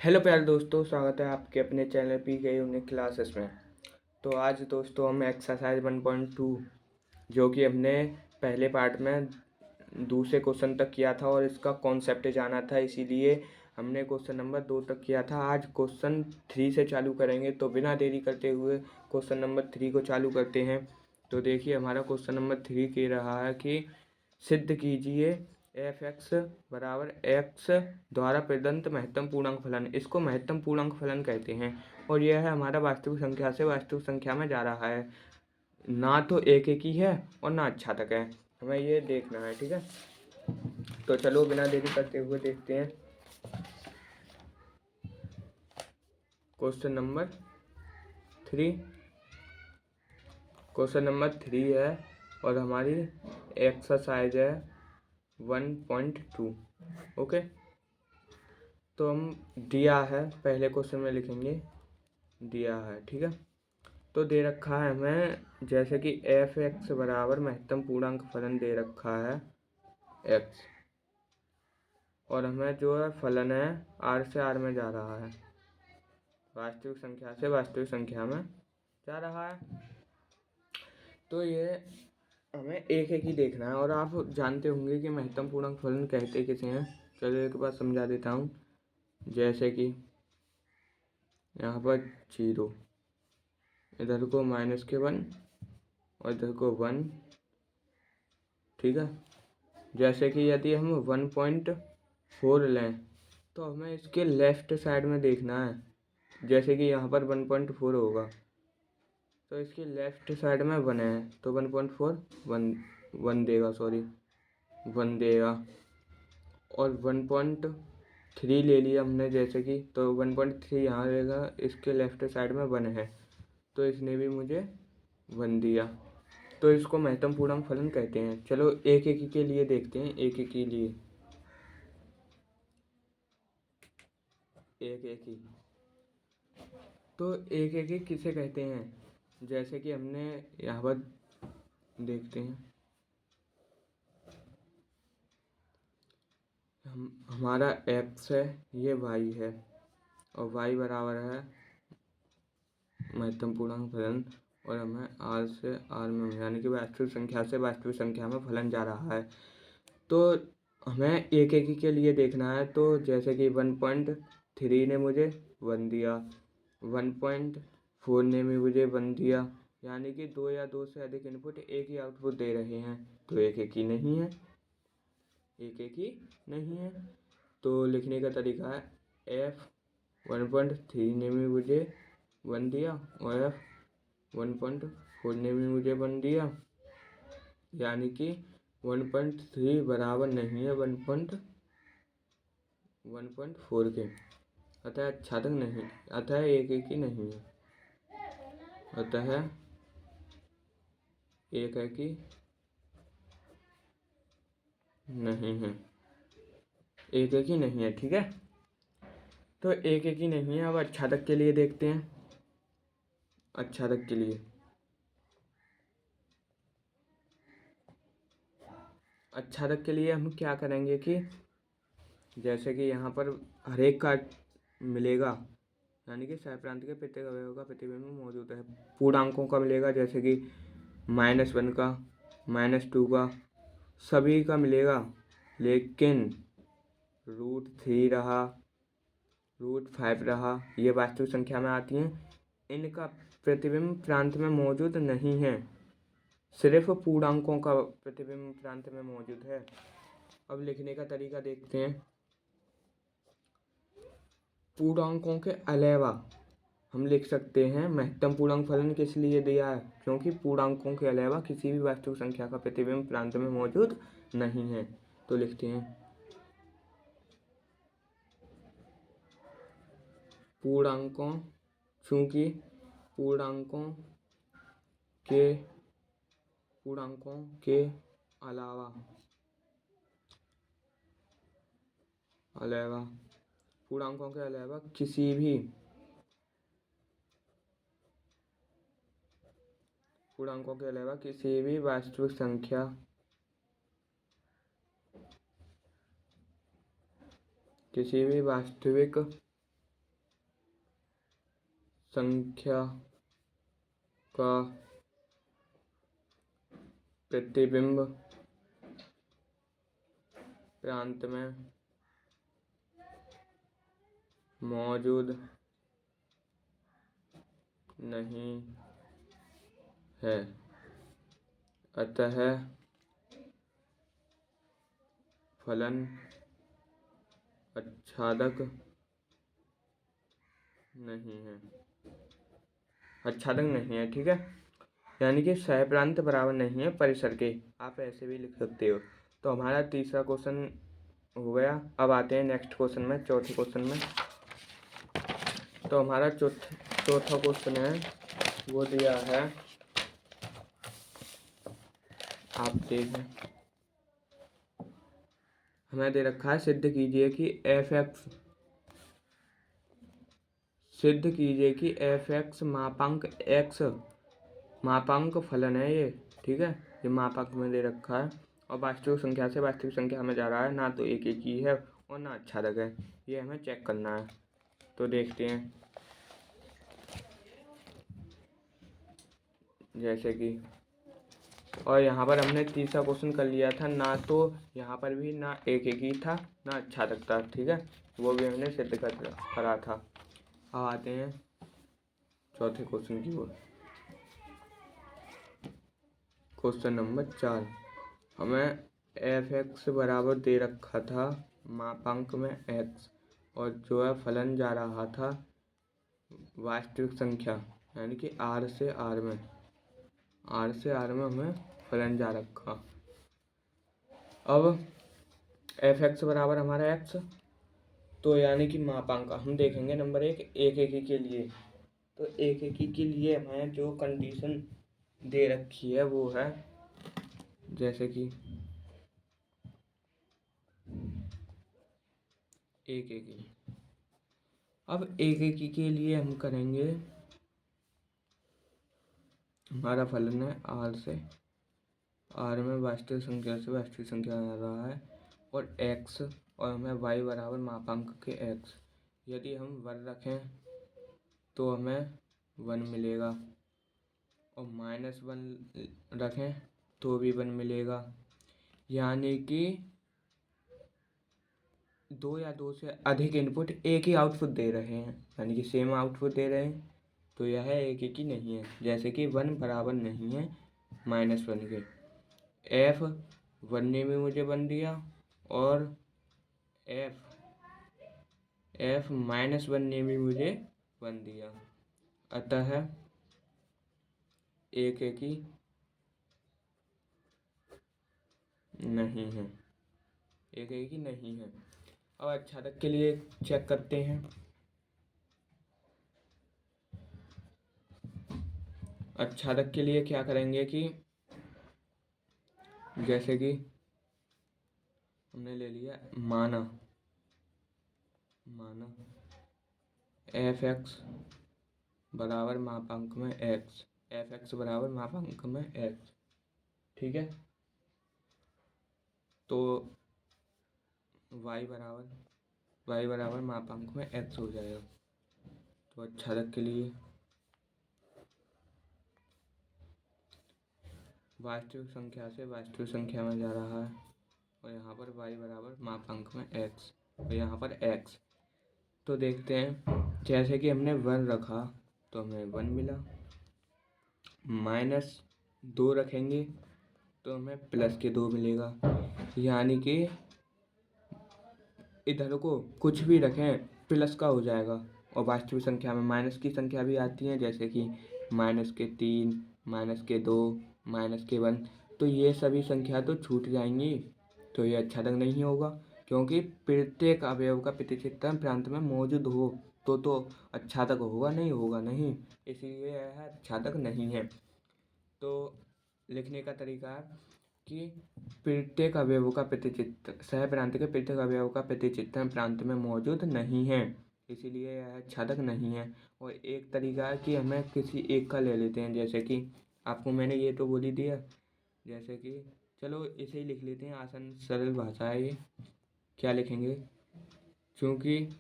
Hello प्यारे दोस्तों, स्वागत है आपके अपने चैनल पी के यूनिक क्लासेस में। तो आज दोस्तों हम एक्सरसाइज 1.2 जो कि हमने पहले पार्ट में दूसरे क्वेश्चन तक किया था और इसका कॉन्सेप्ट जाना था, इसीलिए हमने क्वेश्चन नंबर 2 तक किया था। आज क्वेश्चन 3 से चालू करेंगे, तो बिना देरी करते हुए क्वेश्चन नंबर 3 को चालू करते हैं। तो देखिए हमारा क्वेश्चन नंबर 3 कह रहा है कि सिद्ध कीजिए एफ एक्स बराबर एक्स द्वारा प्रदत्त महत्तम पूर्णांक फलन। इसको महत्तम पूर्णांक फलन कहते हैं और यह है हमारा वास्तविक संख्या से वास्तविक संख्या में जा रहा है। ना तो एक एक ही है और ना अच्छा तक है, हमें ये देखना है। ठीक है, तो चलो बिना देरी करते हुए देखते हैं क्वेश्चन नंबर 3। क्वेश्चन नंबर 3 है और हमारी एक्सरसाइज है 1.2। ओके, तो हम दिया है, पहले क्वेश्चन में लिखेंगे दिया है। ठीक है, तो दे रखा है हमें जैसे कि एफ एक्स बराबर महत्तम पूर्णांक फलन दे रखा है एक्स, और हमें जो है फलन है आर से आर में जा रहा है, वास्तविक संख्या से वास्तविक संख्या में जा रहा है। तो ये हमें एक एक ही देखना है और आप जानते होंगे कि महत्तम पूर्णांक फलन कहते किसे हैं। चलो एक बार समझा देता हूँ। जैसे कि यहाँ पर 0, इधर को -1 और इधर को 1। ठीक है, जैसे कि यदि हम 1.4 लें तो हमें इसके लेफ्ट साइड में देखना है। जैसे कि यहाँ पर 1.4 होगा तो इसके लेफ्ट साइड में 1 है, तो 1.4 1 देगा, सॉरी 1 देगा। और 1.3 ले लिया हमने जैसे कि, तो 1.3 यहाँ रहेगा, इसके लेफ्ट साइड में 1 है तो इसने भी मुझे 1 दिया। तो इसको महत्तम पूर्णांक फलन कहते हैं। चलो एक एक के लिए देखते हैं, एक एक के लिए एक एक ही। तो एक एक ही किसे कहते हैं, जैसे कि हमने यहाँ पर देखते हैं, हमारा x है, ये y है और y बराबर है महत्तम पूर्णांक फलन, और हमें r से r में यानी कि वास्तविक संख्या से वास्तविक संख्या में फलन जा रहा है। तो हमें एक एक के लिए देखना है। तो जैसे कि 1.3 ने मुझे 1 दिया, 1.4 ने भी मुझे 1 दिया, यानी कि 2 या 2 से अधिक इनपुट एक ही आउटपुट दे रहे हैं, तो एक एक ही नहीं है, एक एक ही नहीं है। तो लिखने का तरीका है एफ 1.3 ने भी मुझे 1 दिया और एफ 1.4 ने भी मुझे 1 दिया, यानी कि 1.3 बराबर नहीं है 1.4 के, अतः अच्छा तक नहीं, अतः एक एक ही नहीं है, अतः एक एक ही नहीं है, एक एक ही नहीं है। ठीक है, तो एक एक ही नहीं है। अब अच्छा तक के लिए देखते हैं। अच्छा तक के लिए, अच्छा तक के लिए हम क्या करेंगे कि जैसे कि यहाँ पर हर एक का मिलेगा, यानी कि सहप्रांत के प्रत्येक अवयव का प्रतिबिंब मौजूद है। पूर्णांकों का मिलेगा, जैसे कि -1 का, -2 का, सभी का मिलेगा, लेकिन √3 रहा, √5 रहा, ये वास्तविक संख्या में आती हैं। इनका प्रतिबिंब प्रांत में मौजूद नहीं है, सिर्फ पूर्णांकों का प्रतिबिंब प्रांत में मौजूद है। अब लिखने का तरीका देखते हैं। पूर्णांकों के अलावा हम लिख सकते हैं महत्तम पूर्णांक फलन किस लिए दिया है, क्योंकि पूर्णांकों के अलावा किसी भी वास्तविक संख्या का प्रतिबिंब प्रांत में मौजूद नहीं है। तो लिखते हैं पूर्णांकों, चूंकि पूर्णांकों के पूर्णांकों के अलावा अलावा पूर्णांकों के अलावा किसी भी पूर्णांकों के अलावा किसी भी वास्तविक संख्या किसी भी वास्तविक संख्या का प्रतिबिंब प्रांत में मौजूद नहीं है, अतः फलन आच्छादक नहीं है। आच्छादक नहीं है, ठीक है। यानी कि सह प्रांत बराबर नहीं है परिसर के, आप ऐसे भी लिख सकते हो। तो हमारा तीसरा क्वेश्चन हो गया। अब आते हैं नेक्स्ट क्वेश्चन में, चौथे क्वेश्चन में। तो हमारा चौथा क्वेश्चन है, वो दिया है, आप देखें, हमें दे रखा है सिद्ध कीजिए कि एफ एक्स मापांक फलन है ये, ठीक है। ये मापांक में दे रखा है और वास्तविक संख्या से वास्तविक संख्या में जा रहा है, ना तो एक ही है और ना आच्छादक है। ये हमें चेक करना है। तो देखते हैं, जैसे कि, और यहाँ पर हमने तीसरा क्वेश्चन कर लिया था, ना तो यहाँ पर भी ना एक ही था ना आच्छादक था, ठीक है। वो भी हमने सिद्ध करा था। अब आते हैं चौथे क्वेश्चन की ओर। क्वेश्चन नंबर 4, हमें एफ एक्स बराबर दे रखा था मापांक में एक्स, और जो है फलन जा रहा था वास्तविक संख्या, यानी कि आर से आर में हमें फलन जा रखा। अब एफ एक्स बराबर हमारा एक्स, तो यानी कि मापांक हम देखेंगे नंबर एक एक के लिए। तो एक के लिए हमें जो कंडीशन दे रखी है वो है, जैसे कि एक अब एक के लिए हम करेंगे, हमारा फलन है आर से आर में वास्तविक संख्या से वास्तविक संख्या आ रहा है, और एक्स, और हमें वाई बराबर मापांक के एक्स। यदि हम 1 रखें तो हमें 1 मिलेगा, और -1 रखें तो भी 1 मिलेगा। यानी कि 2 या 2 से अधिक इनपुट एक ही आउटपुट दे रहे हैं, यानी कि सेम आउटपुट दे रहे हैं, तो यह एक ही नहीं है। जैसे कि 1 बराबर नहीं है -1 के। एफ 1 ने भी मुझे 1 दिया, और एफ -1 ने भी मुझे 1 दिया, अतः एक ही नहीं है, एक ही नहीं है। अब आच्छादक के लिए चेक करते हैं। आच्छादक के लिए क्या करेंगे कि, जैसे कि हमने ले लिया माना एफ एक्स बराबर मापांक में एक्स, एफ एक्स बराबर मापांक में एक्स, ठीक है। तो y बराबर मापांक में x हो जाएगा। तो आच्छादक के लिए वास्तविक संख्या से वास्तविक संख्या में जा रहा है, और यहाँ पर y बराबर मापांक में x, और यहाँ पर x। तो देखते हैं, जैसे कि हमने 1 रखा तो हमें 1 मिला, -2 रखेंगे तो हमें +2 मिलेगा। यानी कि इधर को कुछ भी रखें प्लस का हो जाएगा, और वास्तविक संख्या में माइनस की संख्या भी आती है, जैसे कि -3, -2, -1। तो ये सभी संख्या तो छूट जाएंगी, तो ये आच्छादक नहीं होगा, क्योंकि प्रत्येक अवयव का प्रतिचित्रण प्रांत में मौजूद हो तो आच्छादक होगा, नहीं होगा नहीं, इसलिए यह आच्छादक नहीं है। तो लिखने का तरीका है कि प्रत्येक अवयव का प्रतिचित्रण, सह प्रांत के प्रत्येक अवयव का प्रतिचित्रण प्रांत में मौजूद नहीं है, इसीलिए यह आच्छादक नहीं है। और एक तरीका है कि हमें किसी एक का ले लेते हैं, जैसे कि आपको मैंने ये तो बोल ही दिया, जैसे कि चलो इसे ही लिख लेते हैं, आसान सरल भाषा है ये। क्या लिखेंगे, क्योंकि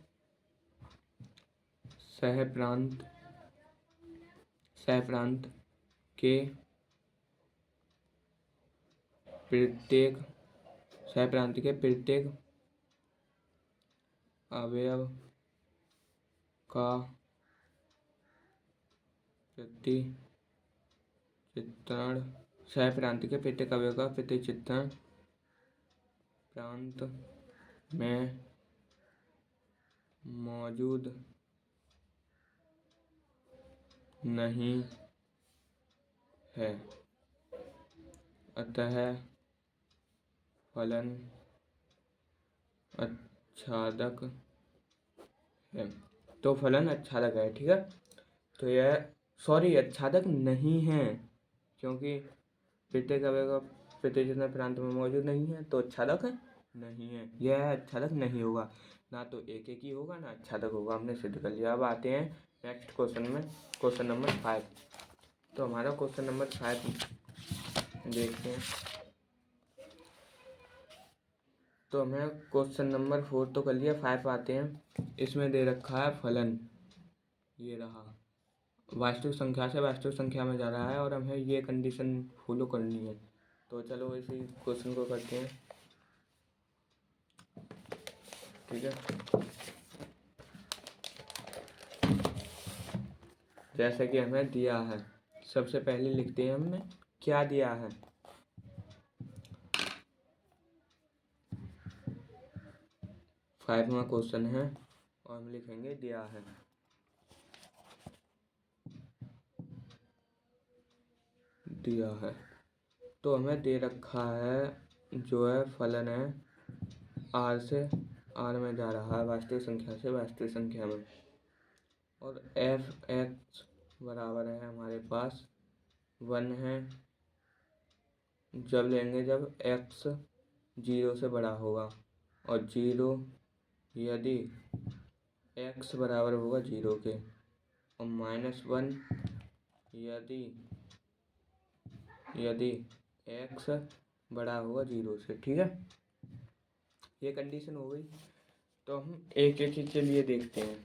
सह प्रांत सहप्रांत के प्रत्येक अवयव का प्रतिचित्रण प्रांत में मौजूद नहीं है, अतः फलन आच्छादक है। तो फलन आच्छादक है, ठीक है। तो यह आच्छादक नहीं है, क्योंकि प्रत्येक अवयव का प्रतिचित्रण प्रांत में मौजूद नहीं है, तो आच्छादक नहीं है, यह आच्छादक नहीं होगा। ना तो एक ही होगा ना आच्छादक होगा, हमने सिद्ध कर लिया। अब आते हैं नेक्स्ट क्वेश्चन में, क्वेश्चन नंबर 5। तो हमारा क्वेश्चन नंबर 5 देखते हैं। तो हमें क्वेश्चन नंबर 4 तो कर लिया, 5 आते हैं। इसमें दे रखा है फलन, ये रहा, वास्तविक संख्या से वास्तविक संख्या में जा रहा है और हमें ये कंडीशन फॉलो करनी है। तो चलो इसी क्वेश्चन को करते हैं, ठीक है। जैसे कि हमें दिया है, सबसे पहले लिखते हैं हमने क्या दिया है। 5वां क्वेश्चन है और हम लिखेंगे दिया है। तो हमें दे रखा है जो है फलन है r से r में जा रहा है, वास्तविक संख्या से वास्तविक संख्या में, और f(x) बराबर है हमारे पास 1 है। जब लेंगे जब x 0 से बड़ा होगा, और 0 यदि x बराबर होगा 0 के, और -1 यदि x बड़ा होगा 0 से, ठीक है। ये कंडीशन हो गई। तो हम एक एक के लिए देखते हैं।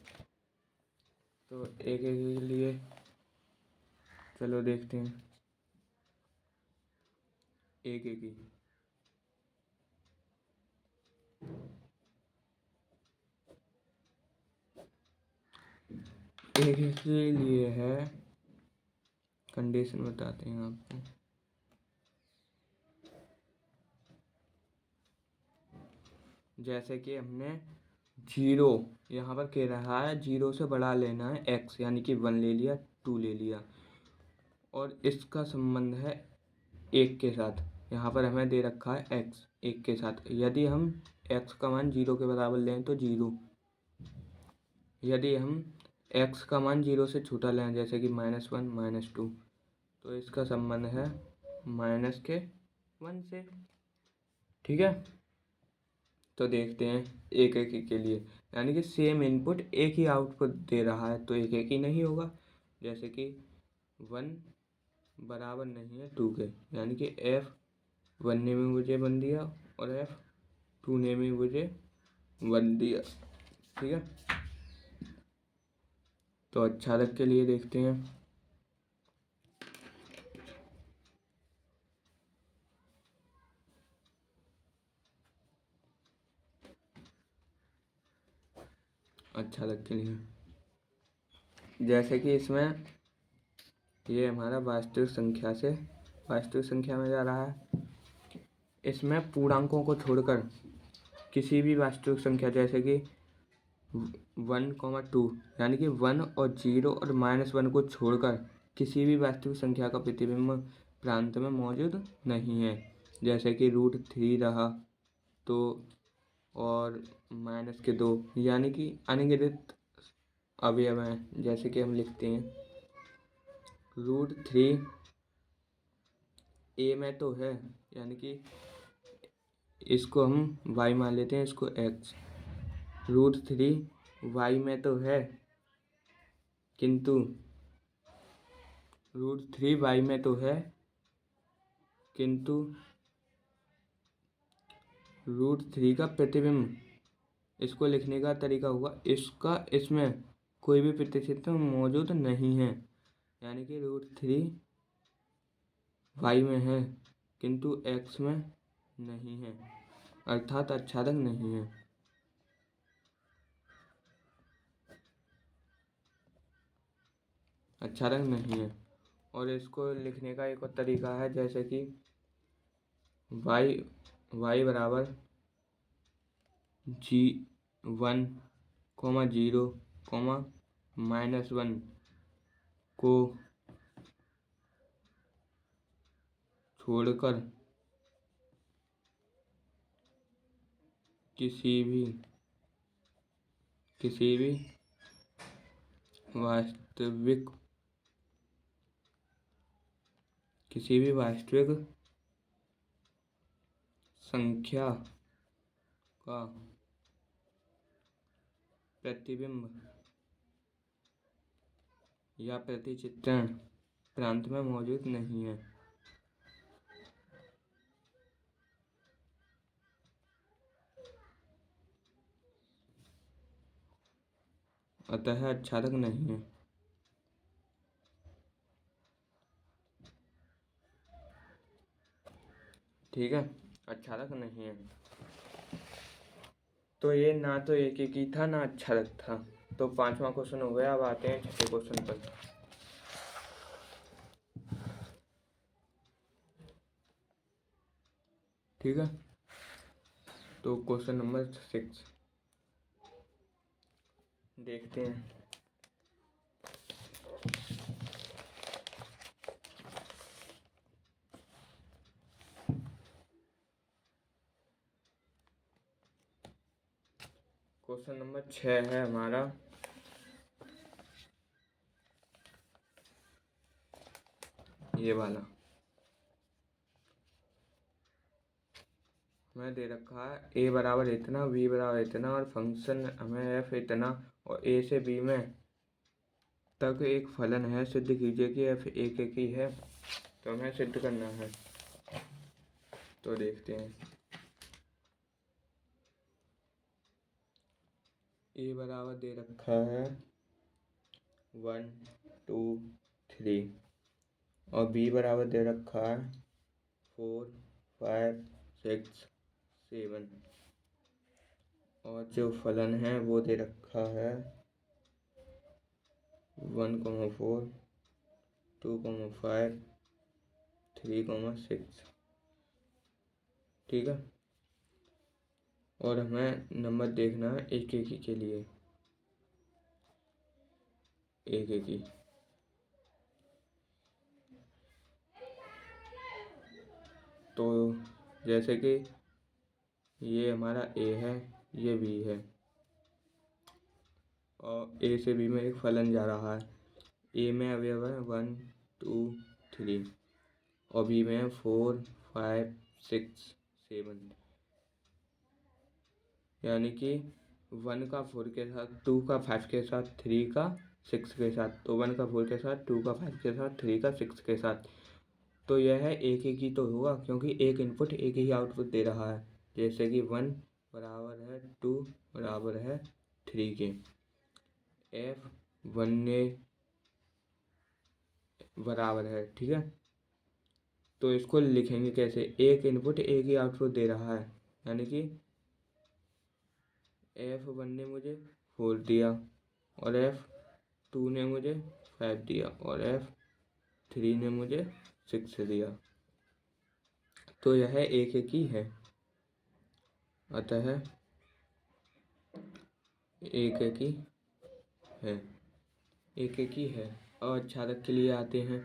तो एक एक के लिए चलो देखते हैं, एक एक ही। एक एक के लिए है, कंडीशन बताते हैं आपको। जैसे कि हमने 0 यहाँ पर कह रहा है 0 से बड़ा लेना है x, यानी कि 1 ले लिया, 2 ले लिया, और इसका संबंध है 1 के साथ। यहाँ पर हमें दे रखा है x 1 के साथ। यदि हम x का मान 0 के बराबर लें तो 0, यदि हम x का मान 0 से छोटा लें, जैसे कि -1 -2, तो इसका संबंध है -1 से, ठीक है। तो देखते हैं एक एक के लिए, यानी कि सेम इनपुट एक ही आउटपुट दे रहा है, तो एक ही नहीं होगा। जैसे कि 1 बराबर नहीं है 2 के, यानी कि f1 ने भी मुझे 1 दिया और f2 ने भी मुझे 1 दिया, ठीक है। तो आच्छादक के लिए देखते हैं। आच्छादक के लिए जैसे कि इसमें ये हमारा वास्तविक संख्या से वास्तविक संख्या में जा रहा है, इसमें पूर्णांकों को छोड़कर किसी भी वास्तविक संख्या, जैसे कि 1, 2, यानी कि 1 और 0 और -1 को छोड़कर किसी भी वास्तविक संख्या का प्रतिबिंब प्रांत में मौजूद नहीं है। जैसे कि √3 रहा, तो और -2, यानी कि अनगिनत अवयव हैं। जैसे कि हम लिखते हैं √3 a में तो है, यानी कि इसको हम y मान लेते हैं, इसको x। √3 y में तो है, किंतु √3 y में तो है, किंतु √3 का प्रतिबिंब, इसको लिखने का तरीका होगा, इसका इसमें कोई भी प्रतिचित्रण मौजूद नहीं है। यानी कि √3 y में है किंतु x में नहीं है, अर्थात आच्छादक नहीं है। आच्छादक नहीं है। और इसको लिखने का एक और तरीका है, जैसे कि y बराबर G1, 0, -1 को छोड़कर किसी भी वास्तविक संख्या का प्रतिबिंब या प्रतिचित्रण प्रांत में मौजूद नहीं है। अतः आच्छादक नहीं है। ठीक है, आच्छादक नहीं है। तो ये ना तो एक ही था ना आच्छादक था। तो 5वां क्वेश्चन हो गया। अब आते हैं 6ठे क्वेश्चन पर। ठीक है, तो क्वेश्चन नंबर 6 देखते हैं। क्वेश्चन नंबर 6 है हमारा, ये वाला। हमें दे रखा है a बराबर इतना, b बराबर इतना और फंक्शन हमें f इतना और a से b में तक एक फलन है। सिद्ध कीजिए कि f एक ही है। तो हमें सिद्ध करना है। तो देखते हैं। a बराबर दे रखा है 1, 2, 3 और b बराबर दे रखा है 4, 5, 6, 7 और जो फलन है वो दे रखा है 1,4, 2,5, 3,6। ठीक है, और हमें नंबर देखना है एक ही के लिए, एक ही। तो जैसे कि ये हमारा a है, ये b है और a से b में एक फलन जा रहा है। a में अवयव है 1, 2, 3 और b में 4, 5, 6, 7। यानी कि 1 का 4 के साथ, 2 का 5 के साथ, 3 का 6 के साथ। तो 1 का 4 के साथ, 2 का 5 के साथ, 3 का 6 के साथ। तो यह है एक ही तो होगा, क्योंकि एक इनपुट एक ही आउटपुट दे रहा है। जैसे कि 1 बराबर है 2 बराबर है 3 के। F1 बराबर है। ठीक है, तो इसको लिखेंगे कैसे? एक इनपुट एक ही आउटपुट दे रहा है, यानी कि F1 ने मुझे 4 दिया और F2 ने मुझे 5 दिया और F3 ने मुझे 6 दिया। तो यह एक ही है, अतः एक ही है, एक ही है। और आच्छादक के लिए आते हैं।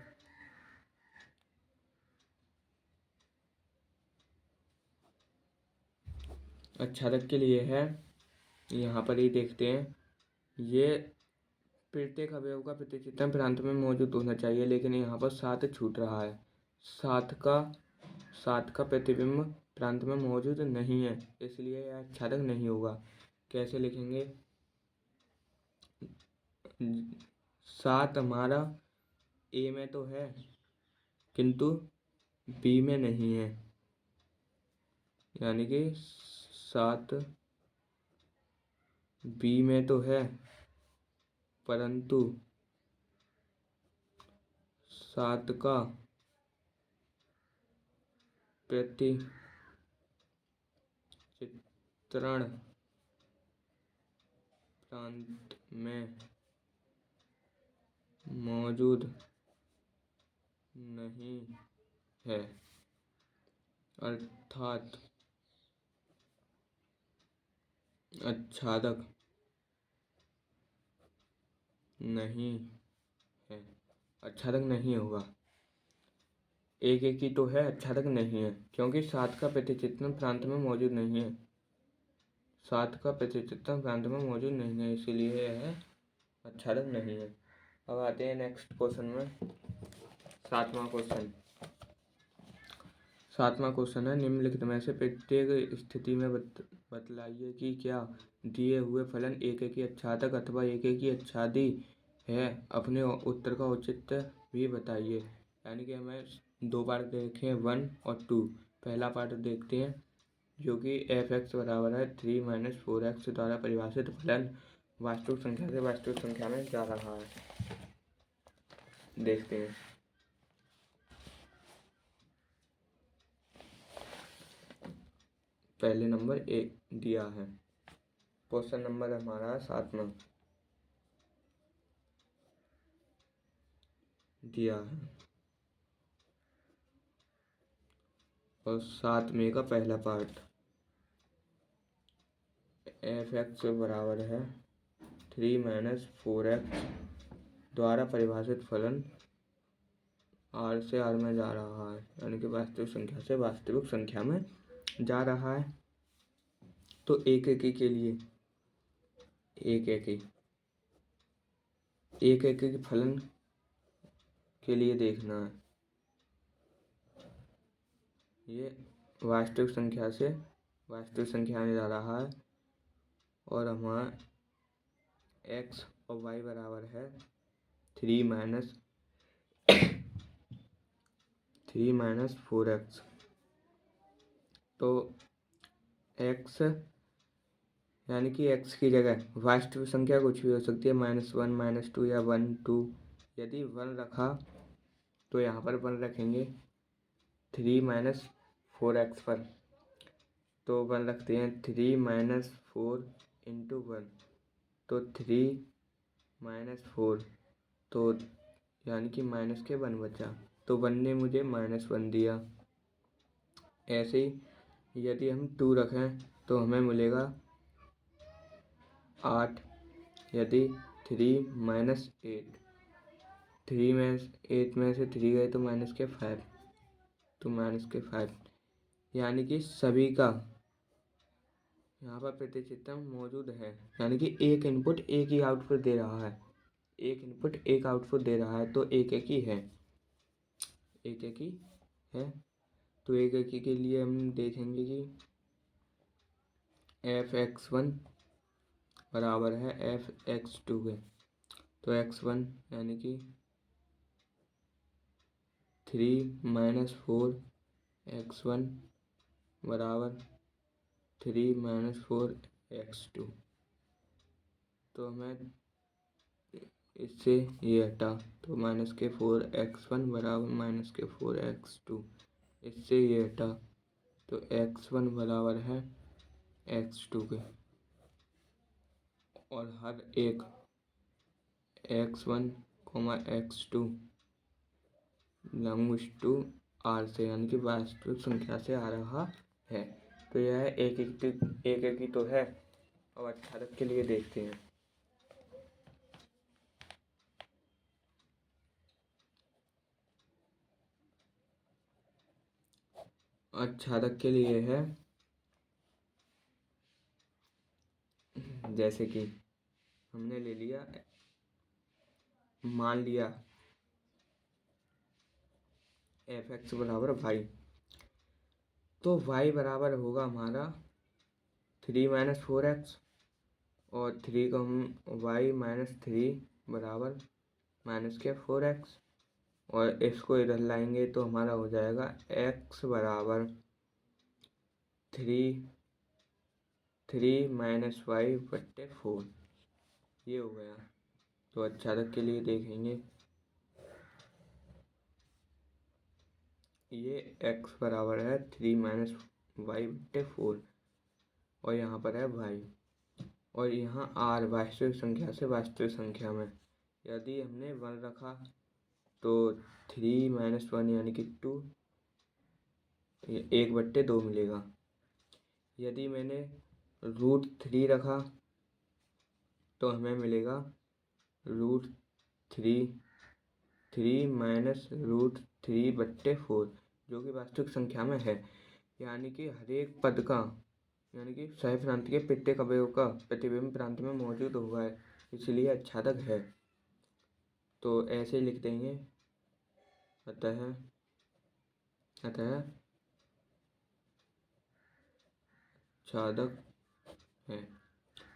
आच्छादक के लिए है, यहाँ पर ही देखते हैं। ये प्रत्येक अवयव का प्रतिचित्रण प्रांत में मौजूद होना चाहिए, लेकिन यहाँ पर 7 छूट रहा है। 7 का प्रतिबिंब प्रांत में मौजूद नहीं है, इसलिए यह आच्छादक नहीं होगा। कैसे लिखेंगे? 7 हमारा a में तो है किंतु b में नहीं है, यानी कि 7 b में तो है परंतु 7 का प्रतिचित्रण प्रांत में मौजूद नहीं है, अर्थात आच्छादक नहीं है। आच्छादक नहीं होगा, एक एक ही तो है, आच्छादक नहीं है, क्योंकि 7 का प्रतिचित्रण प्रांत में मौजूद नहीं है। 7 का प्रतिचित्रण प्रांत में मौजूद नहीं है, इसीलिए यह आच्छादक नहीं है। अब आते हैं नेक्स्ट क्वेश्चन में। सातवां क्वेश्चन है, निम्नलिखित में से प्रत्येक स्थिति में बतलाइए कि क्या दिए हुए फलन एक ही आच्छादक अथवा एक ही आच्छादी है। अपने उत्तर का औचित्य भी बताइए। यानी कि हमें 2 पार्ट देखें, 1 और 2। पहला पार्ट देखते हैं जो कि f(x) बराबर है 3 - 4x द्वारा परिभाषित फलन वास्तविक संख्या से वास्तविक संख्या में जा रहा है। देखते हैं। पहले नंबर एक दिया है। क्वेश्चन नंबर हमारा 7वां दिया है और 7वें का पहला पार्ट f(x) बराबर है 3 - 4x द्वारा परिभाषित फलन r से r में जा रहा है, यानी कि वास्तविक संख्या से वास्तविक संख्या में जा रहा है। तो एक एक के लिए एक एक फलन के लिए देखना है। ये वास्तविक संख्या से वास्तविक संख्या में जा रहा है और हमारा x और y बराबर है 3 - 4x। तो x यानी कि x की जगह वास्तविक संख्या कुछ भी हो सकती है, -1 -2 या 1 2। यदि 1 रखा तो यहाँ पर 1 रखेंगे 3 - 4x पर, तो 1 रखते हैं 3 - 4 × 1, तो 3 - 4, तो यानी कि माइनस के 1 बचा, तो 1 ने मुझे -1 दिया। ऐसे ही यदि हम 2 रखें तो हमें मिलेगा 8। यदि 3 - 8, 3 में 8 में से 3 गए तो -5, तो -5, यानी कि सभी का यहाँ पर प्रतिचित्रण मौजूद है। यानी कि एक इनपुट एक ही आउटपुट दे रहा है, एक इनपुट एक आउटपुट दे रहा है, तो एक ही है, एक ही है। तो एक ही के लिए हम देखेंगे कि f(x1) बराबर है f(x2) के। तो x1 यानी कि 3 - 4x1 बराबर 3 - 4x2। तो हमें इससे ये हटा, तो -4x1 बराबर -4x2। इससे ये हटा तो x1 बराबर है x2 के, और हर एक x1, x2 belongs to r से, यानी कि वास्तविक संख्या से आ रहा है। तो यह एक ही तो है। और आच्छादक के लिए देखते हैं। आच्छादक के लिए है, जैसे कि हमने ले लिया, मान लिया f(x) बराबर y, तो y बराबर होगा हमारा 3 - 4x, और 3 को हम y - 3 बराबर -4x, और इसको इधर लाएंगे तो हमारा हो जाएगा x बराबर 3 - y/4। ये हो गया। तो आच्छादक के लिए देखेंगे ये x बराबर है 3 माइनस वाई बट्टे 4 और यहाँ पर है y और यहाँ r वास्तविक संख्या से वास्तविक संख्या में यदि हमने 1 रखा तो 3 माइनस 1 यानी कि 2 1 बट्टे 2 मिलेगा। यदि मैंने √3 रखा तो हमें मिलेगा √3 माइनस √3 बट्टे 4 जो कि वास्तविक संख्या में है, यानी कि हर एक पद का यानी कि सह प्रांत के प्रत्येक अवयव का प्रतिबिंब प्रांत में मौजूद हुआ है, इसलिए आच्छादक है। तो ऐसे लिख देंगे अतः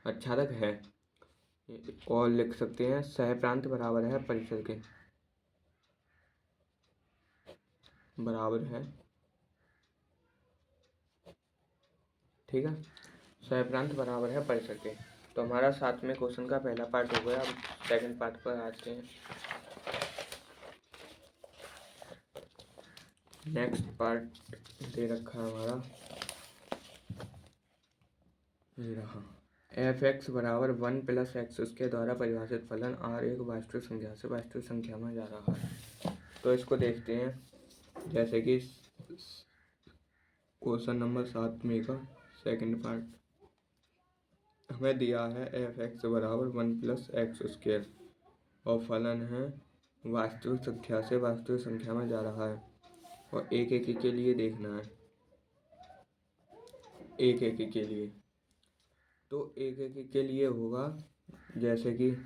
आच्छादक है। और लिख सकते हैं सह प्रांत बराबर है परिसर के, बराबर है, ठीक है, सह प्रांत बराबर है परिसर के। तो हमारा 7वें क्वेश्चन का पहला पार्ट हो गया। अब सेकंड पार्ट पर आते हैं। नेक्स्ट पार्ट दे रखा है हमारा, ये रहा f(x) बराबर 1 प्लस एक्स उसके द्वारा परिभाषित फलन r एक वास्तविक संख्या से वास्तविक संख्या में जा रहा है। तो इसको देखते हैं, जैसे कि क्वेश्चन नंबर 7 में का सेकंड पार्ट हमें दिया है f(x) बराबर 1 प्लस एक्स स्क्वायर और फलन है वास्तविक संख्या से वास्तविक संख्या में जा रहा है और एक एक के लिए देखना है, एक एक के लिए। तो एक एक के लिए होगा जैसे कि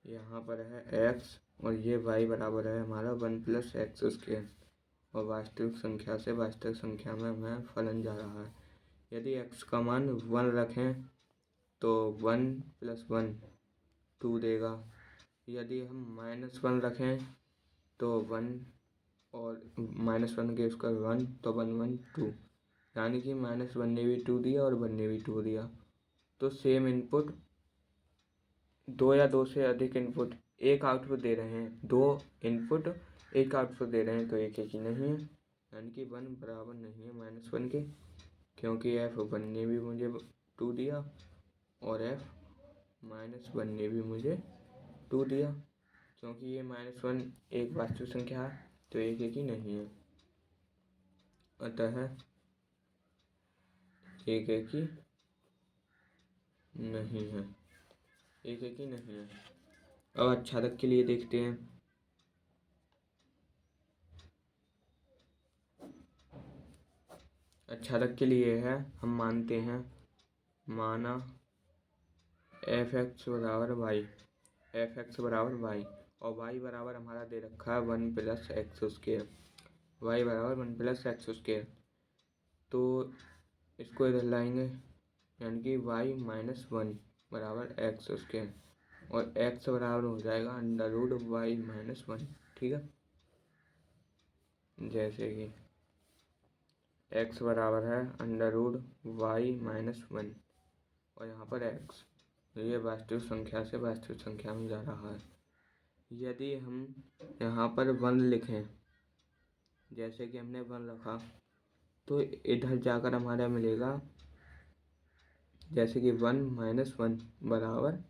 यहाँ पर है x और ये y बराबर है हमारा 1 प्लस एक्स स्क्वायर और वास्तविक संख्या से वास्तविक संख्या में हमें फलन जा रहा है। यदि x का मान 1 रखें तो 1 प्लस 1 2 देगा। यदि हम -1 रखें तो 1 और -1 के उसका 1 तो 1 1 2, यानी कि -1 ने भी 2 दिया और 1 ने भी 2 दिया। तो सेम इनपुट 2 या 2 से अधिक इनपुट एक आउटपुट दे रहे हैं, 2 इनपुट एक आउटपुट दे रहे हैं, तो एक ही नहीं है, यानी कि 1 बराबर नहीं है -1 के, क्योंकि f(1) ने भी मुझे 2 दिया और f-1 ने भी मुझे 2 दिया। क्योंकि ये -1 एक वास्तविक संख्या है तो एक ही नहीं है, अतः एक ही नहीं है, एक ही नहीं है। अब आच्छादक के लिए देखते हैं। आच्छादक के लिए है, हम मानते हैं, माना f(x) बराबर y, f(x) बराबर y और y बराबर हमारा दे रखा है 1 प्लस एक्स स्क्वायर, y बराबर 1 प्लस एक्स स्क्वायर। तो इसको इधर लाएंगे, यानी कि y माइनस 1 बराबर एक्स स्क्वायर और x बराबर हो जाएगा √y माइनस 1, ठीक है। जैसे कि x बराबर है √y माइनस 1 और यहाँ पर x, तो ये वास्तविक संख्या से वास्तविक संख्या में जा रहा है। यदि हम यहाँ पर 1 लिखें, जैसे कि हमने 1 रखा, तो इधर जाकर हमारा मिलेगा जैसे कि 1 माइनस 1 बराबर,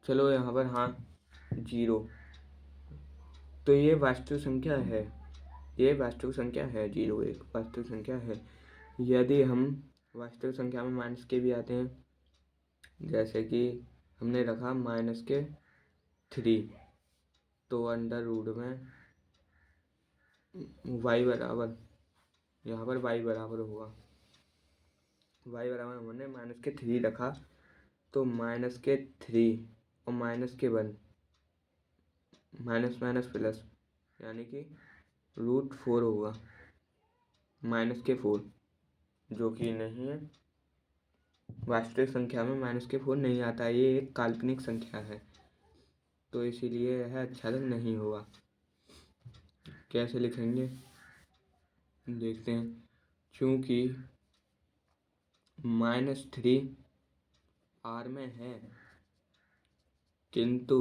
चलो यहाँ पर हाँ 0, तो ये वास्तविक संख्या है, ये वास्तविक संख्या है, 0 एक वास्तविक संख्या है। यदि हम वास्तविक संख्या में माइनस के भी आते हैं, जैसे कि हमने रखा -3, तो अंडर रूट में y बराबर, यहाँ पर y बराबर होगा, y बराबर हमने -3 रखा तो -3 और -1 माइनस माइनस प्लस, यानी कि √4 होगा, -4, जो कि नहीं है, वास्तविक संख्या में -4 नहीं आता, ये एक काल्पनिक संख्या है, तो इसीलिए यह आच्छादक नहीं होगा। कैसे लिखेंगे देखते हैं। चूँकि -3 r में है किंतु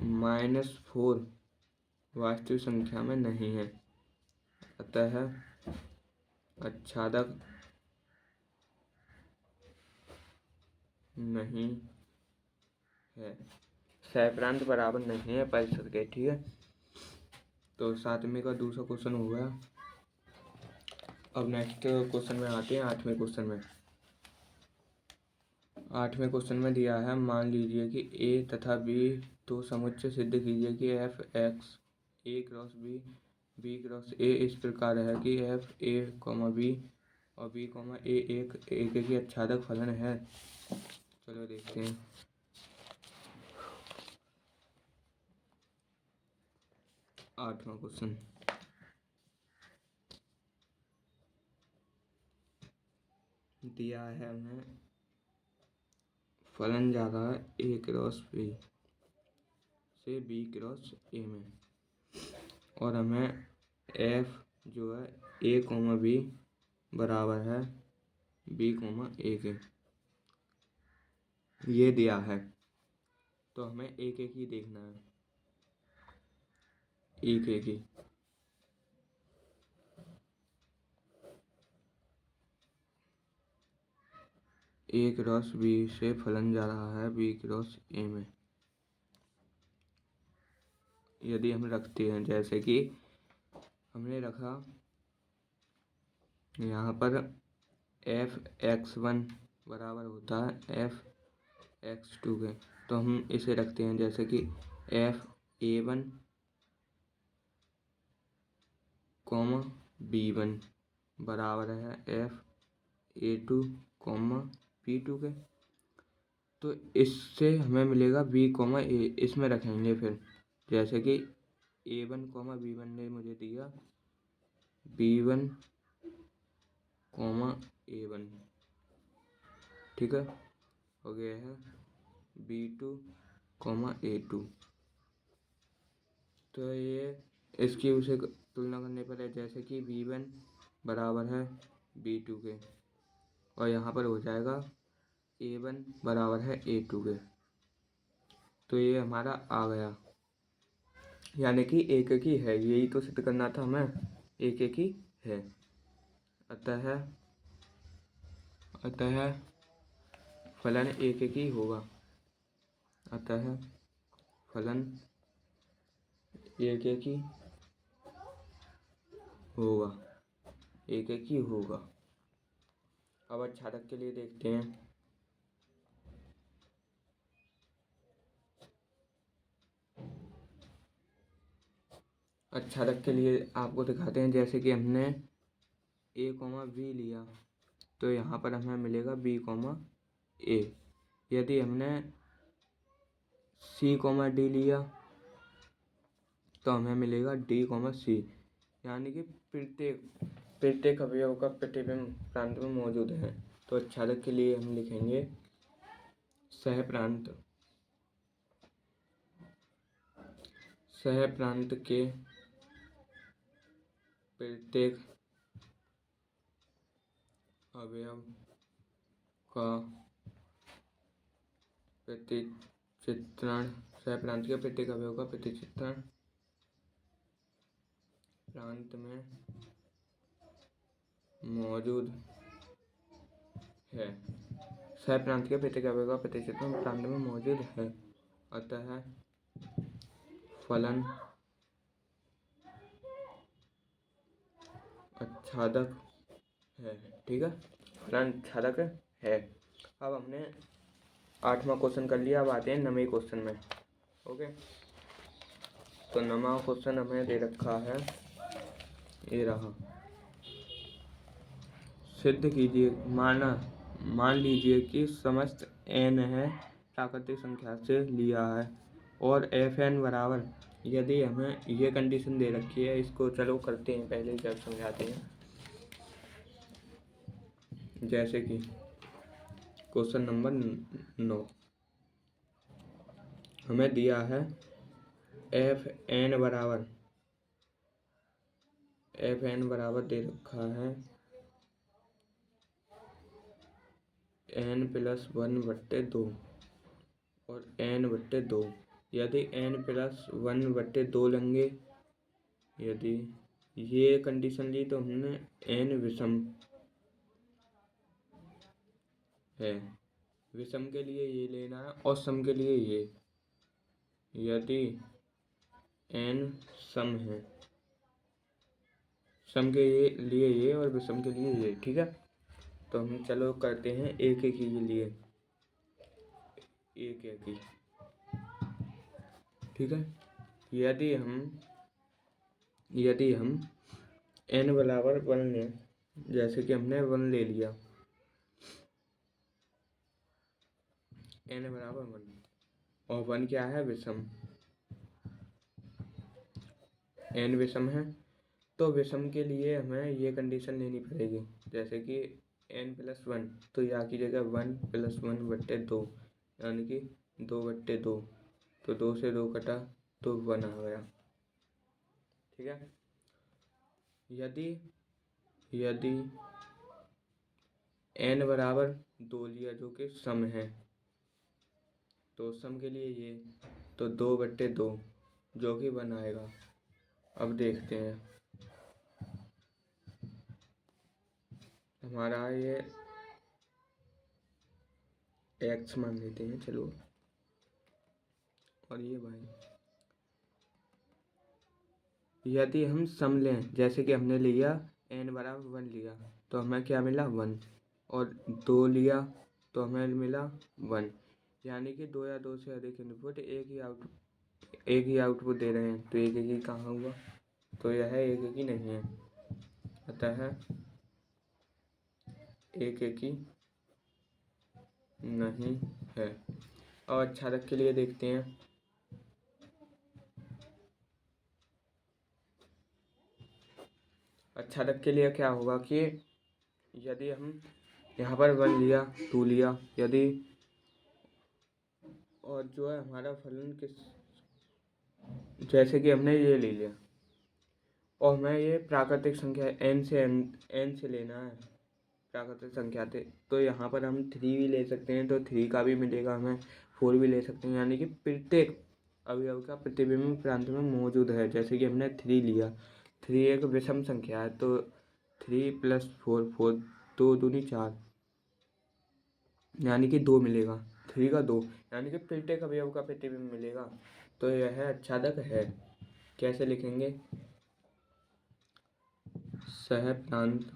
-4 वास्तविक संख्या में नहीं है, अतः आच्छादक नहीं है। सहप्रांत बराबर नहीं है परिसर के। ठीक है, तो 7वीं का दूसरा क्वेश्चन हो गया। अब नेक्स्ट क्वेश्चन में आते हैं 8वें क्वेश्चन में। 8वें क्वेश्चन में दिया है, मान लीजिए कि ए तथा बी तो समुच्चय सिद्ध कीजिए कि F X A cross B B cross A इस प्रकार है कि एफ ए कॉमा बी और बी कॉमा ए एक ही आच्छादक फलन है। चलो देखते हैं। आठवां क्वेश्चन, दिया है हमें फलन जा रहा है ए क्रॉस बी से बी क्रॉस ए में, और हमें एफ जो है ए कॉमा बी बराबर है बी कॉमा ए के, ये दिया है। तो हमें एक एक ही देखना है, एक एक ही। ए क्रॉस बी से फलन जा रहा है बी क्रॉस ए में। यदि हम रखते हैं, जैसे कि हमने रखा यहाँ पर एफ x1 बराबर होता है एफ x2 के, तो हम इसे रखते हैं जैसे कि एफ a1 कॉमा b1 बराबर है एफ a2 कॉमा b2 के। तो इससे हमें मिलेगा b कॉमा ए, इसमें रखेंगे फिर, जैसे कि a1 कॉमा b1 ने मुझे दिया b1 कॉमा a1। ठीक है, हो गया है b2 कॉमा a2। तो ये इसकी उसे तुलना करने पर है, जैसे कि b1 बराबर है b2 के, और यहाँ पर हो जाएगा a1 बराबर है a2 के। तो ये हमारा आ गया, यानी कि एक एक ही है। यही तो सिद्ध करना था हमें, एक एक ही है। अतः फलन एक एक ही होगा। अतः फलन एक एक ही होगा, एक एक ही होगा। अब आच्छादक के लिए देखते हैं। आच्छादक के लिए आपको दिखाते हैं, जैसे कि हमने ए कॉमा बी लिया तो यहाँ पर हमें मिलेगा बी कॉमा ए। यदि हमने सी कॉमा डी लिया तो हमें मिलेगा डी कॉमा सी, यानी कि प्रत्येक अवयव का प्रतिबिंब प्रांत में मौजूद है। तो आच्छादक के लिए हम लिखेंगे सहप्रांत के प्रत्येक अवयव का प्रतिचित्रण, सहप्रांत के प्रत्येक अवयव का प्रतिचित्रण प्रांत में मौजूद है। सहप्रांत के प्रत्येक अवयव का प्रतिचित्रण प्रांत में मौजूद है, अतः फलन आच्छादक है। ठीक है, फलन आच्छादक है। अब हमने 8वां क्वेश्चन कर लिया। अब आते हैं 9वें क्वेश्चन में। ओके, तो 9वां क्वेश्चन हमें दे रखा है, ये रहा। सिद्ध कीजिए, मान लीजिए कि समस्त n है प्राकृतिक संख्या से लिया है और fn बराबर, यदि हमें ये कंडीशन दे रखी है, इसको चलो करते हैं, पहले जब समझाते हैं। जैसे कि क्वेश्चन नंबर 9 हमें दिया है fn बराबर दे रखा है n+1/2। और n/2। यदि n+1/2 लेंगे, यदि ये कंडीशन ली तो हमने n विषम है, विषम के लिए ये लेना है और सम के लिए ये। यदि n सम है, सम के लिए ये और विषम के लिए ये, ठीक है। तो हम चलो करते हैं एक एक के लिए, एक एक ही, ठीक है। यदि हम n बराबर 1 लें, जैसे कि हमने 1 ले लिया, n बराबर 1 और 1 क्या है, विषम, n विषम है, तो विषम के लिए हमें ये कंडीशन लेनी पड़ेगी, जैसे कि n+1, तो यहाँ की जगह 1+1/2, यानी कि 2/2, तो 2 से 2 कटा तो 1 आ गया, ठीक है। यदि n बराबर 2 लिया, जो कि सम है, तो सम के लिए ये, तो 2/2, जो कि 1 आएगा। अब देखते हैं, हमारा ये x मान लेते हैं, चलो, और ये भाई, यदि हम सम लें, जैसे कि हमने लिया n बराबर 1 लिया, तो हमें क्या मिला, 1, और 2 लिया तो हमें मिला 1, यानी कि 2 या 2 से अधिक इनपुट एक ही आउटपुट दे रहे हैं, तो एक ही कहाँ हुआ, तो यह एक ही नहीं है, अतः एक ही नहीं है। और अच्छादक के लिए देखते हैं, अच्छादक के लिए क्या होगा कि यदि हम यहाँ पर 1 लिया, 2 लिया, यदि, और जो है हमारा फलन जैसे कि हमने ये ले लिया, और हमें ये प्राकृतिक संख्या n से लेना है, प्राकृतिक संख्या थे, तो यहाँ पर हम 3 भी ले सकते हैं, तो 3 का भी मिलेगा, हमें 4 भी ले सकते हैं, यानी कि प्रत्येक अवयव का प्रतिबिंब प्रांत में मौजूद है। जैसे कि हमने 3 लिया, 3 एक विषम संख्या है, तो 3 + 4, 4, 2 दूनी 4, यानी कि 2 मिलेगा, 3 का 2, यानी कि प्रत्येक अवयव का प्रतिबिंब मिलेगा, तो यह अच्छादक है। कैसे लिखेंगे, सह प्रांत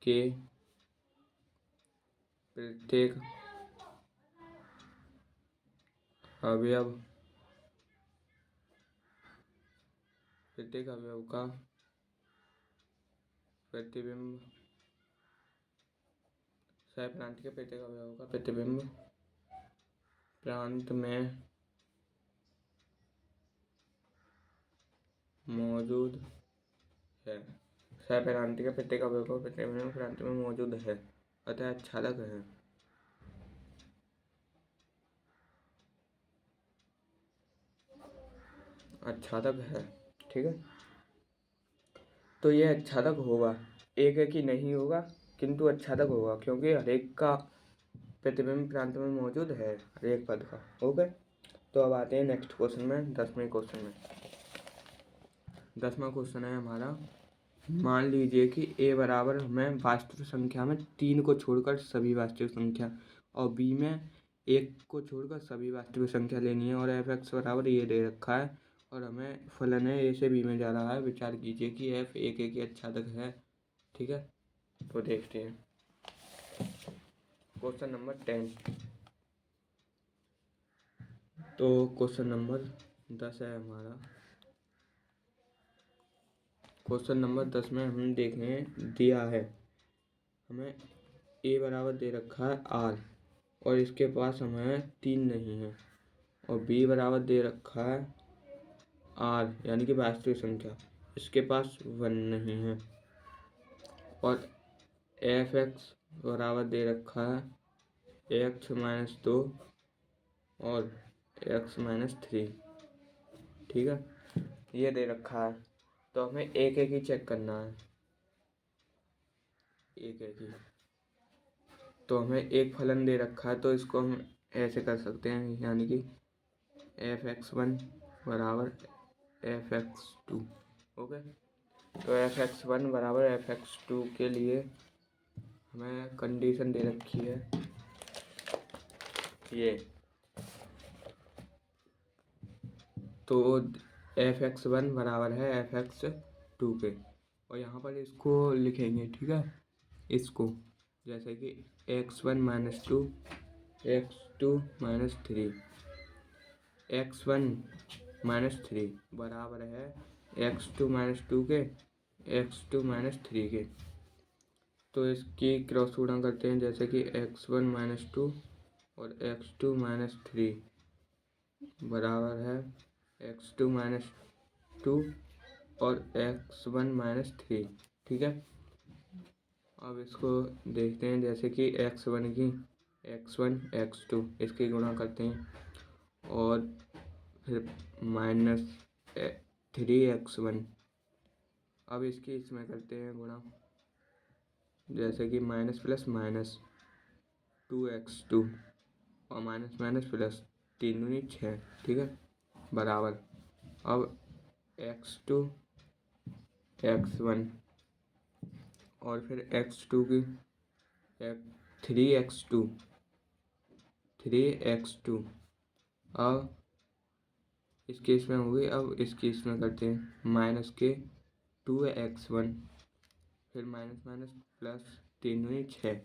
के प्रत्येक अवयव का प्रतिबिंब, सह प्रांत के प्रत्येक अवयव का प्रतिबिंब प्रांत में मौजूद है, सह प्रांत के प्रत्येक अवयव का प्रतिबिंब प्रांत में मौजूद है, अतः अच्छादक है। अच्छादक है, ठीक है। तो ये अच्छादक होगा, एक ही नहीं होगा, किंतु अच्छादक होगा, क्योंकि हर एक का प्रतिबिंब प्रांत में मौजूद है, हर एक पद का। ओके, तो अब आते हैं नेक्स्ट क्वेश्चन में, 10वें क्वेश्चन में। 10वां क्वेश्चन है हमारा, मान लीजिए कि a बराबर हमें वास्तविक संख्या में 3 को छोड़कर सभी वास्तविक संख्या, और b में 1 को छोड़कर सभी वास्तविक संख्या लेनी है, और f(x) बराबर ये दे रखा है, और हमें फलन है a से b में जा रहा है। विचार कीजिए कि f एक ही अच्छादक है, ठीक है। तो देखते हैं क्वेश्चन नंबर 10। तो क्वेश्चन नंबर 10 है हमारा। क्वेश्चन नंबर 10 में हम देखें, दिया है हमें a बराबर दे रखा है r, और इसके पास हमें 3 नहीं है, और b बराबर दे रखा है r, यानी कि वास्तविक संख्या, इसके पास 1 नहीं है, और f(x) बराबर दे रखा है x-2 और x-3, ठीक है, ये दे रखा है। तो हमें एक एक ही चेक करना है, एक एक ही। तो हमें एक फलन दे रखा है, तो इसको हम ऐसे कर सकते हैं, यानी कि f(x1) बराबर f(x2). ओके, तो f(x1) बराबर f(x2) के लिए हमें कंडीशन दे रखी है ये, तो f(x1) बराबर है f(x2) के, और यहाँ पर इसको लिखेंगे, ठीक है, इसको जैसे कि x1 - 2 x2 - 3 x1 - 3 बराबर है x2 - 2 के x2 - 3 के। तो इसकी क्रॉस गुणा करते हैं, जैसे कि x1 - 2 और x2 - 3 बराबर है x2 - 2 और x1 - 3, ठीक है। अब इसको देखते हैं, जैसे कि x1 की x1 x2 इसकी गुणा करते हैं, और फिर -3x1। अब इसकी इसमें करते हैं गुणा, जैसे कि माइनस प्लस माइनस 2x2 और माइनस माइनस प्लस 3 दूनी 6, ठीक है, बराबर। अब x2 x1 और फिर x2 की 3x2 अब इस केस में हो गई। अब इस केस में करते हैं माइनस के 2x1, फिर माइनस माइनस प्लस 3 दूनी 6,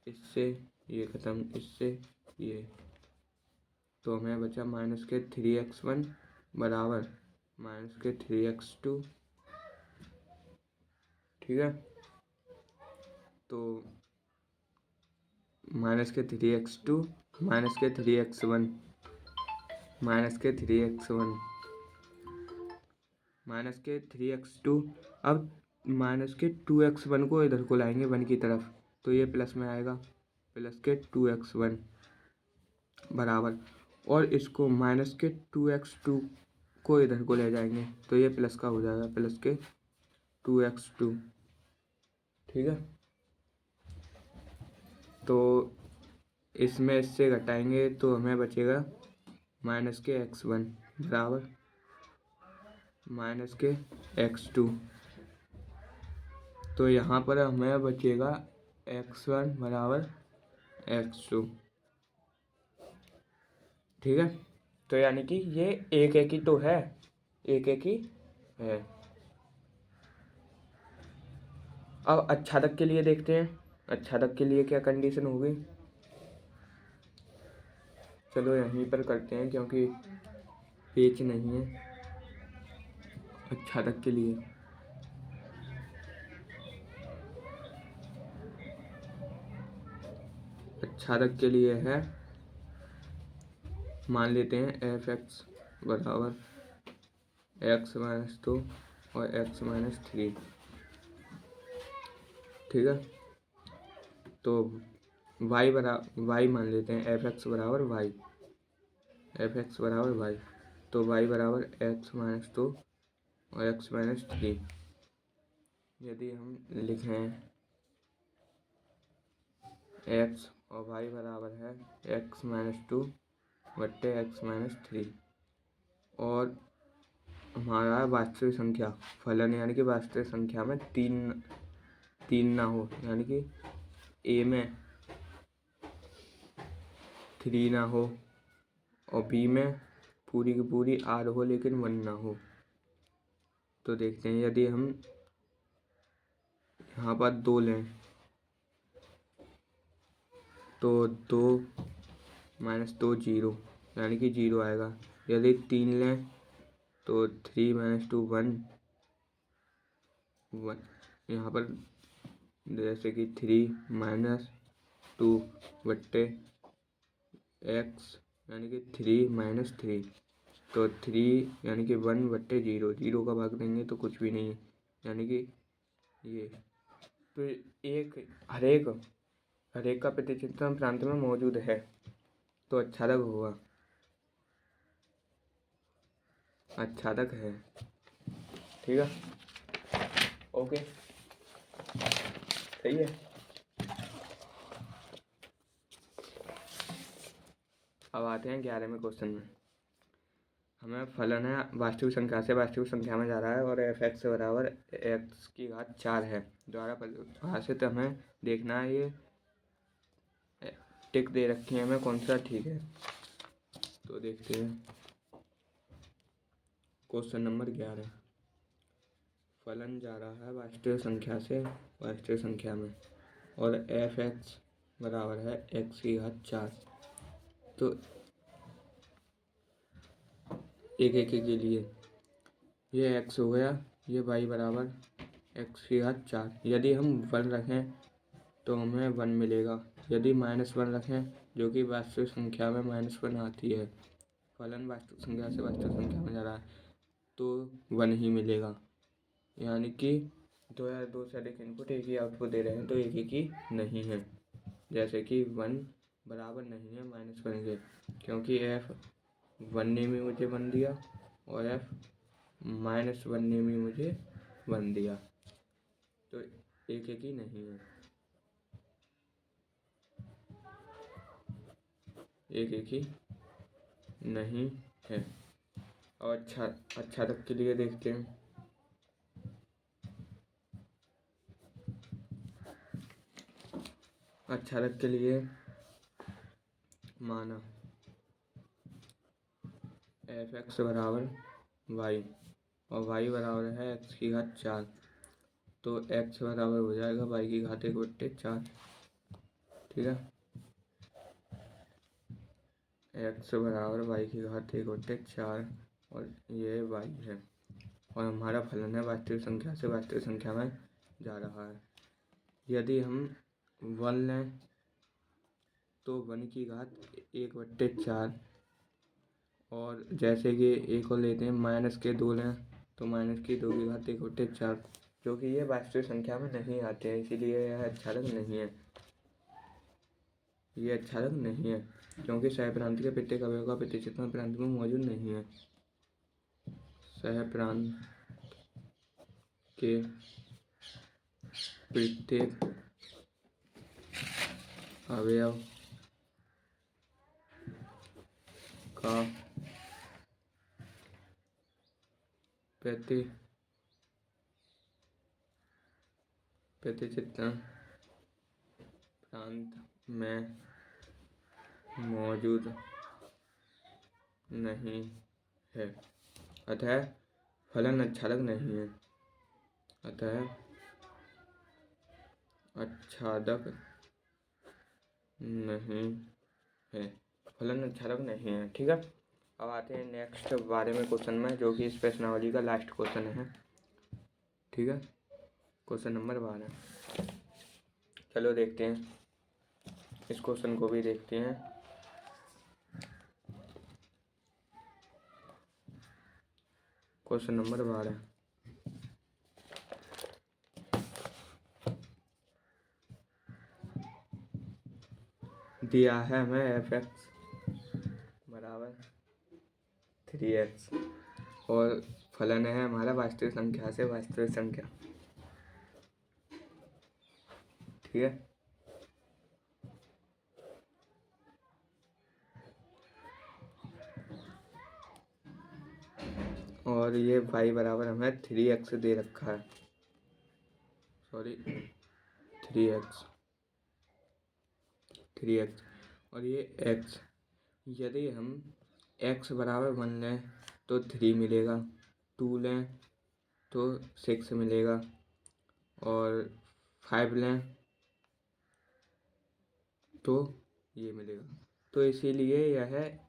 इससे ये ख़त्म, इससे ये, तो हमें बचा माइनस के 3x1 बराबर माइनस के 3x2, ठीक है। तो माइनस के 3x2 माइनस के 3x1 माइनस के 3x1 माइनस के 3x2। अब माइनस के 2x1 को इधर को लाएंगे 1 की तरफ, तो ये प्लस में आएगा, प्लस के 2x1 बराबर, और इसको माइनस के 2x2 को इधर को ले जाएंगे, तो ये प्लस का हो जाएगा, प्लस के 2x2, ठीक है। तो इसमें इससे घटाएंगे तो हमें बचेगा माइनस के x1 बराबर माइनस के x2। तो यहाँ पर हमें बचेगा x1 बराबर x2, ठीक है। तो यानी कि ये एक एक ही तो है, एक एक ही है। अब अच्छादक के लिए देखते हैं, अच्छादक के लिए क्या कंडीशन होगी। चलो यहीं पर करते हैं, क्योंकि पेज नहीं है अच्छादक के लिए। अच्छादक के लिए है, मान लेते हैं f(x) बराबर x - 2 और x - 3, ठीक है। तो y मान लेते हैं, f(x) बराबर y, f(x) बराबर y, तो y बराबर x - 2 और x - 3। यदि हम लिखें x और y बराबर है x - 2 बट्टे x - 3, और हमारा वास्तविक संख्या फलन, यानी कि वास्तविक संख्या में तीन ना हो, यानी कि a में 3 ना हो और b में पूरी की पूरी r हो लेकिन 1 ना हो। तो देखते हैं, यदि हम यहाँ पर 2 लें तो 2 - 2 0, यानी कि 0 आएगा। यदि 3 लें तो 3 - 2 1, यहाँ पर जैसे कि 3 - 2 बट्टे x, यानी कि 3 - 3, तो 3 यानी कि 1 बट्टे 0, 0 का भाग देंगे तो कुछ भी नहीं है, यानी कि ये। तो एक हर एक का प्रतिचित्रण प्रांत में मौजूद है, तो अच्छादक होगा, अच्छादक है, ठीक है। ओके, सही है। अब आते हैं 11वें क्वेश्चन में। हमें फलन है वास्तविक संख्या से वास्तविक संख्या में जा रहा है और एफ एक्स बराबर एक्स की घात 4 है द्वारा परिभाषित। हमें देखना है ये टिक दे रखी है हमें कौन सा ठीक है। तो देखते हैं क्वेश्चन नंबर 11। फलन जा रहा है वास्तविक संख्या से वास्तविक संख्या में और एफ एक्स बराबर है एक्स की घात 4। तो एक एक के लिए ये एक्स हो गया, ये वाई बराबर एक्स की घात 4। यदि हम 1 रखें तो हमें 1 मिलेगा। यदि -1 रखें जो कि वास्तविक संख्या में -1 आती है, फलन वास्तविक संख्या से वास्तविक संख्या में जा रहा है तो 1 ही मिलेगा। यानी कि 2 या 2 से अधिक इनपुट एक ही आउटपुट दे रहे हैं तो एक ही नहीं है। जैसे कि 1 बराबर नहीं है -1 के, क्योंकि एफ 1 ने भी मुझे 1 दिया और एफ -1 ने भी मुझे 1 दिया, तो एक ही नहीं है, एक ही नहीं है। और अच्छा तक के लिए देखते हैं। अच्छा तक के लिए माना एफ एक्स बराबर वाई और वाई बराबर है एक्स की घात 4। तो एक्स बराबर हो जाएगा वाई की घात 1/4। ठीक है, एक्स बराबर वाई की घात 1/4 और ये वाई है और हमारा फलन है वास्तविक संख्या से वास्तविक संख्या में जा रहा है। यदि हम 1 लें तो 1 की घात 1/4 और जैसे कि एक और लेते हैं -2 लें तो -2 की घात 1/4, जो कि ये वास्तविक संख्या में नहीं आते हैं, इसीलिए यह अच्छादक नहीं है। ये अच्छादक नहीं है क्योंकि सहप्रांत के प्रत्येक अवयव का प्रतिचित्रण प्रांत में मौजूद नहीं है। सहप्रांत के प्रत्येक अवयव का प्रतिचित्रण प्रांत में मौजूद नहीं है, अतः फलन अच्छादक नहीं है। अतः अच्छादक नहीं है, फलन अच्छादक नहीं है। ठीक है, अब आते हैं नेक्स्ट बारे में क्वेश्चन में, जो कि इस प्रश्नावली का लास्ट क्वेश्चन है। ठीक है, क्वेश्चन नंबर 12। चलो देखते हैं, इस क्वेश्चन को भी देखते हैं। क्वेश्चन नंबर 12 दिया है हमें एफ एक्स बराबर 3x और फलन है हमारा वास्तविक संख्या से वास्तविक संख्या। ठीक है, और ये y बराबर हमें 3x दे रखा है, सॉरी 3x और ये x। यदि हम x बराबर 1 लें तो 3 मिलेगा, 2 लें तो 6 मिलेगा और 5 लें तो ये मिलेगा। तो इसीलिए यह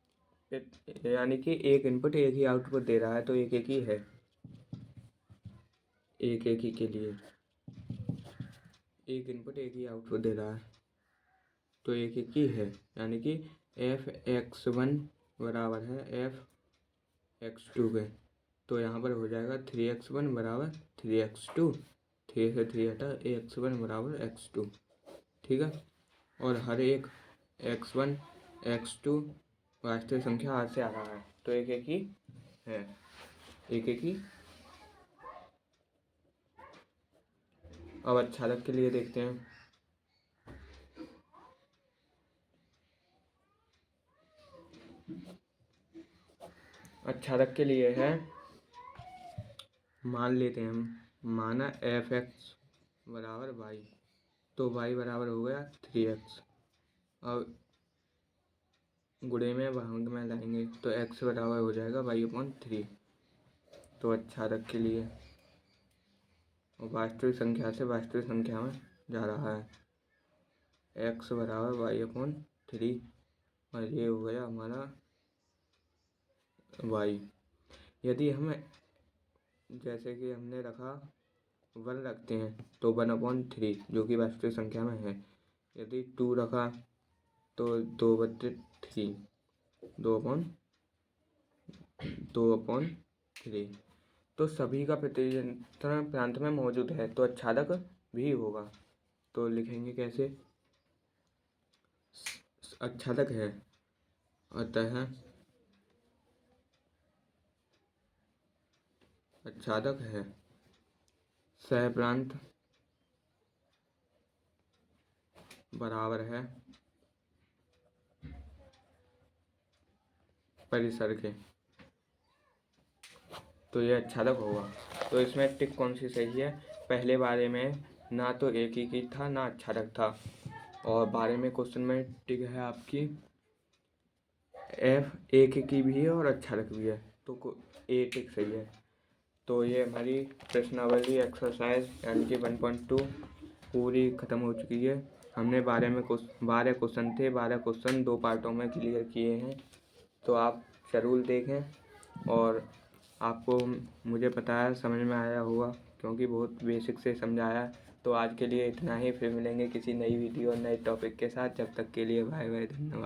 यानी कि एक इनपुट एक ही आउटपुट दे रहा है तो एक ही है, एक ही के लिए एक इनपुट एक ही आउटपुट दे रहा है तो एक ही है। यानी कि f(x1) बराबर है f(x2) के, तो यहाँ पर हो जाएगा 3x1 बराबर 3x2, 3 से 3 हटा, x1 बराबर x2। ठीक है, और हर एक x1 x2 वास्तविक संख्या हाथ से आ रहा है तो एक ही है, एक ही। अब अच्छादक के लिए देखते हैं। अच्छादक के लिए है, मान लेते हैं हम, माना एफ एक्स बराबर वाई, तो वाई बराबर हो गया 3x। अब गुणे में भाग में लाएंगे तो x बराबर हो जाएगा y/3। तो अच्छादक के लिए वास्तविक संख्या से वास्तविक संख्या में जा रहा है, x बराबर y/3 और ये हो गया हमारा y। यदि हमें जैसे कि हमने रखा 1 रखते हैं तो 1/3 जो कि वास्तविक संख्या में है। यदि 2 रखा तो 2/3, 2/3। तो सभी का प्रतिनिधित्व प्रांत में मौजूद है तो अच्छादक भी होगा। तो लिखेंगे कैसे, अच्छादक है अतः अच्छादक है सहप्रांत बराबर है परिसर के। तो ये अच्छादक होगा। तो इसमें टिक कौन सी सही है, पहले बारे में ना तो एक ही था ना अच्छादक था, और बारे में क्वेश्चन में टिक है आपकी एफ एक की भी है और अच्छादक भी है, तो ए टिक सही है। तो ये हमारी प्रश्नावली एक्सरसाइज यानी कि 1.2 पूरी ख़त्म हो चुकी है। हमने 12 क्वेश्चन थे, 12 क्वेश्चन 2 पार्टों में क्लियर किए हैं। तो आप ज़रूर देखें और आपको मुझे पता है समझ में आया होगा क्योंकि बहुत बेसिक से समझाया। तो आज के लिए इतना ही, फिर मिलेंगे किसी नई वीडियो और नए टॉपिक के साथ। जब तक के लिए बाय बाय, धन्यवाद।